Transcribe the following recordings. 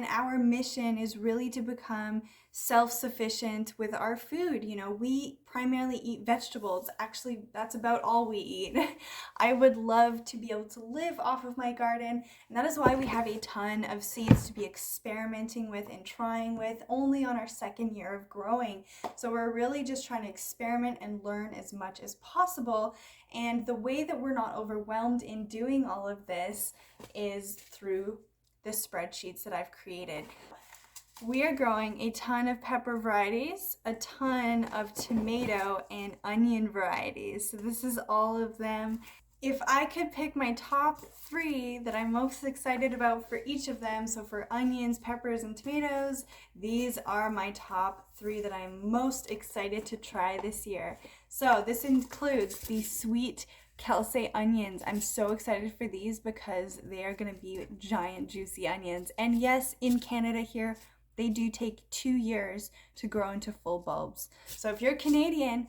And our mission is really to become self-sufficient with our food. We primarily eat vegetables. Actually, that's about all we eat. I would love to be able to live off of my garden, and that is why we have a ton of seeds to be experimenting with and trying with, only on our second year of growing. So we're really just trying to experiment and learn as much as possible. And the way that we're not overwhelmed in doing all of this is through the spreadsheets that I've created. We are growing a ton of pepper varieties, a ton of tomato and onion varieties. So this is all of them. If I could pick my top 3 that I'm most excited about for each of them, so for onions, peppers, and tomatoes, these are my top 3 that I'm most excited to try this year. So this includes the sweet Kelsey onions. I'm so excited for these because they are going to be giant juicy onions. And yes, in Canada here, they do take 2 years to grow into full bulbs. So if you're Canadian,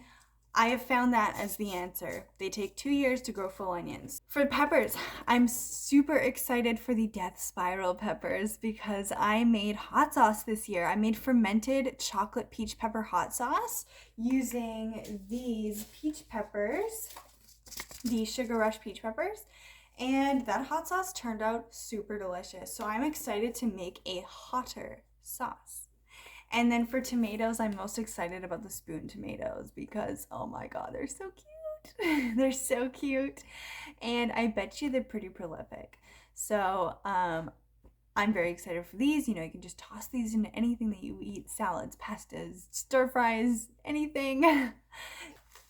I have found that as the answer. They take 2 years to grow full onions. For peppers, I'm super excited for the death spiral peppers because I made hot sauce this year. I made fermented chocolate peach pepper hot sauce using these peach peppers, the Sugar Rush peach peppers, and that hot sauce turned out super delicious. So I'm excited to make a hotter sauce. And then for tomatoes, I'm most excited about the spoon tomatoes because, oh my God, they're so cute. They're so cute. And I bet you they're pretty prolific. So I'm very excited for these. You can just toss these into anything that you eat: salads, pastas, stir fries, anything.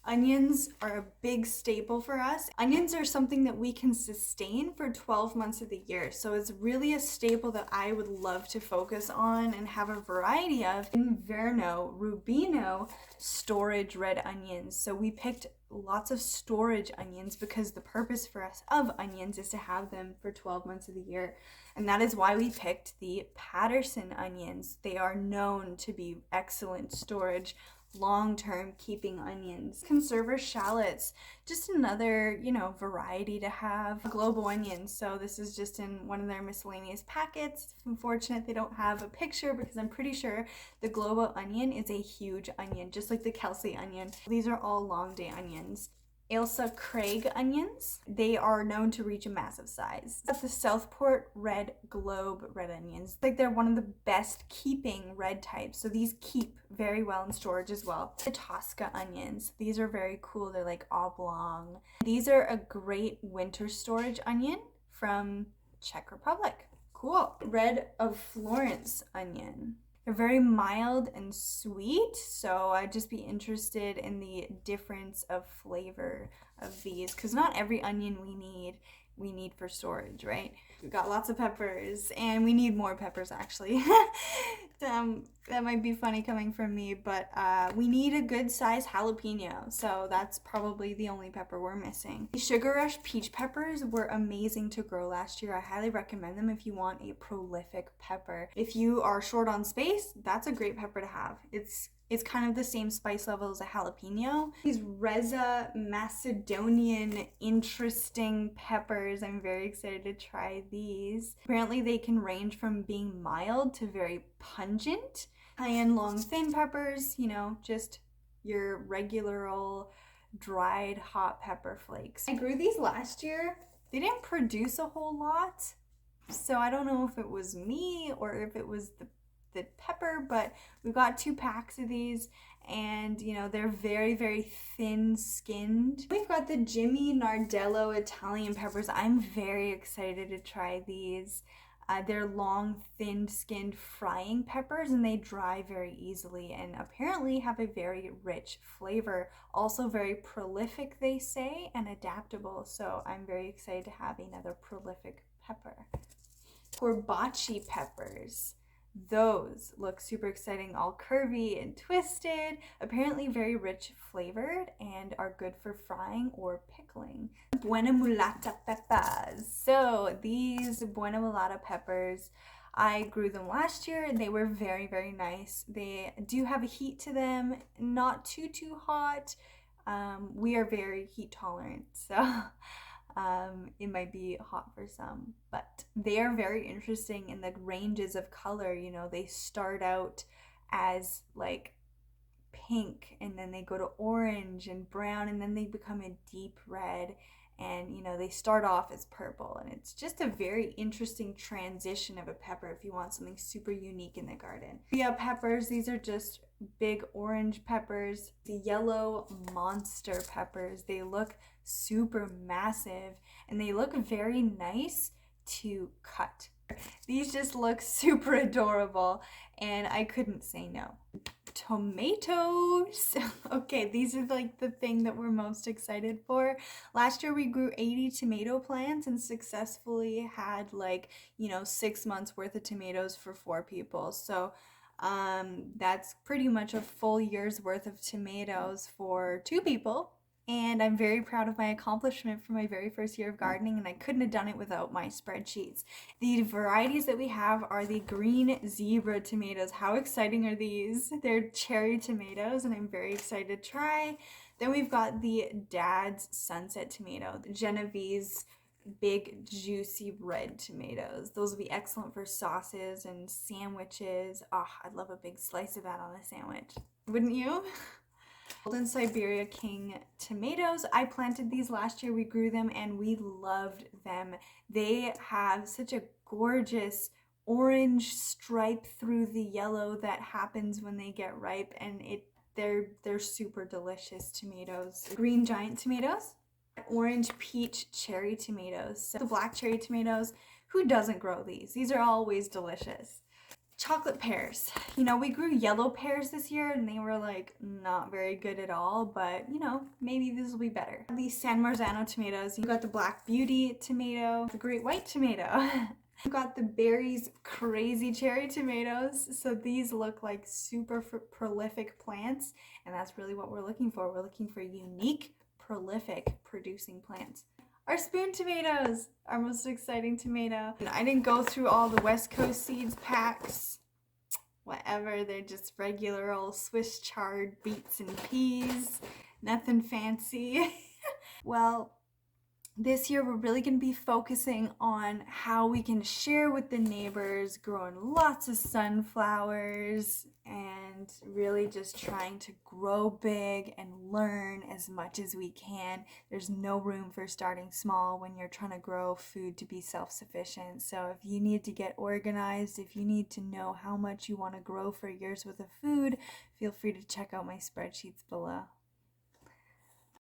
Onions are a big staple for us. Onions are something that we can sustain for 12 months of the year. So it's really a staple that I would love to focus on and have a variety of. Inverno Rubino storage red onions. So we picked lots of storage onions because the purpose for us of onions is to have them for 12 months of the year. And that is why we picked the Patterson onions. They are known to be excellent storage, long-term keeping onions. Conserver shallots, just another variety to have. Global onions, so this is just in one of their miscellaneous packets. Unfortunate they don't have a picture because I'm pretty sure the global onion is a huge onion, just like the Kelsey onion. These are all long day onions. Ailsa Craig onions, they are known to reach a massive size. That's the Southport Red Globe red onions. They're one of the best keeping red types, so these keep very well in storage as well. The Tosca onions, these are very cool. They're like oblong. These are a great winter storage onion from Czech Republic. Cool. Red of Florence onion. They're very mild and sweet, so I'd just be interested in the difference of flavor of these, because not every onion we need for storage, right? We've got lots of peppers, and we need more peppers actually. That might be funny coming from me, but we need a good size jalapeno, so that's probably the only pepper we're missing. The Sugar Rush peach peppers were amazing to grow last year. I highly recommend them if you want a prolific pepper. If you are short on space, that's a great pepper to have. It's kind of the same spice level as a jalapeno. These Reza Macedonian interesting peppers, I'm very excited to try these. Apparently they can range from being mild to very pungent. Cayenne long thin peppers, just your regular old dried hot pepper flakes. I grew these last year. They didn't produce a whole lot, so I don't know if it was me or if it was the pepper, but we got 2 packs of these, and they're very, very thin skinned. We've got the Jimmy Nardello Italian peppers. I'm very excited to try these. They're long, thin skinned frying peppers, and they dry very easily and apparently have a very rich flavor. Also very prolific, they say, and adaptable, so I'm very excited to have another prolific pepper. Corbaci peppers. Those look super exciting, all curvy and twisted, apparently very rich flavored, and are good for frying or pickling. Buena Mulata peppers. So these Buena Mulata peppers, I grew them last year and they were very, very nice. They do have a heat to them, not too hot. We are very heat tolerant, so It might be hot for some, but they are very interesting in the ranges of color. You know, they start out as like pink and then they go to orange and brown and then they become a deep red, and you know they start off as purple, and it's just a very interesting transition of a pepper if you want something super unique in the garden. Yeah, peppers, these are just big orange peppers. The yellow monster peppers, they look super massive and they look very nice to cut. These just look super adorable and I couldn't say no. Tomatoes. Okay, these are like the thing that we're most excited for. Last year we grew 80 tomato plants and successfully had like, you know, 6 months worth of tomatoes for 4 people. So that's pretty much a full year's worth of tomatoes for 2 people. And I'm very proud of my accomplishment for my very first year of gardening, and I couldn't have done it without my spreadsheets. The varieties that we have are the green zebra tomatoes. How exciting are these? They're cherry tomatoes, and I'm very excited to try. Then we've got the Dad's Sunset tomato, the Genovese big juicy red tomatoes. Those will be excellent for sauces and sandwiches. Oh, I'd love a big slice of that on a sandwich. Wouldn't you? Golden Siberia King tomatoes. I planted these last year. We grew them and we loved them. They have such a gorgeous orange stripe through the yellow that happens when they get ripe, and they're super delicious tomatoes. Green giant tomatoes, orange peach cherry tomatoes. So the black cherry tomatoes, who doesn't grow these? These are always delicious. Chocolate pears. You know, we grew yellow pears this year and they were like not very good at all, but you know, maybe this will be better. The San Marzano tomatoes. You got the Black Beauty tomato, the Great White tomato. You got the Berries Crazy Cherry tomatoes. So these look like super prolific plants, and that's really what we're looking for. We're looking for unique, prolific producing plants. Our spoon tomatoes, our most exciting tomato. And I didn't go through all the West Coast seeds packs. Whatever, they're just regular old Swiss chard beets and peas. Nothing fancy. Well, this year we're really going to be focusing on how we can share with the neighbors, growing lots of sunflowers, and really just trying to grow big and learn as much as we can. There's no room for starting small when you're trying to grow food to be self-sufficient. So if you need to get organized, if you need to know how much you want to grow for years worth of food, feel free to check out my spreadsheets below.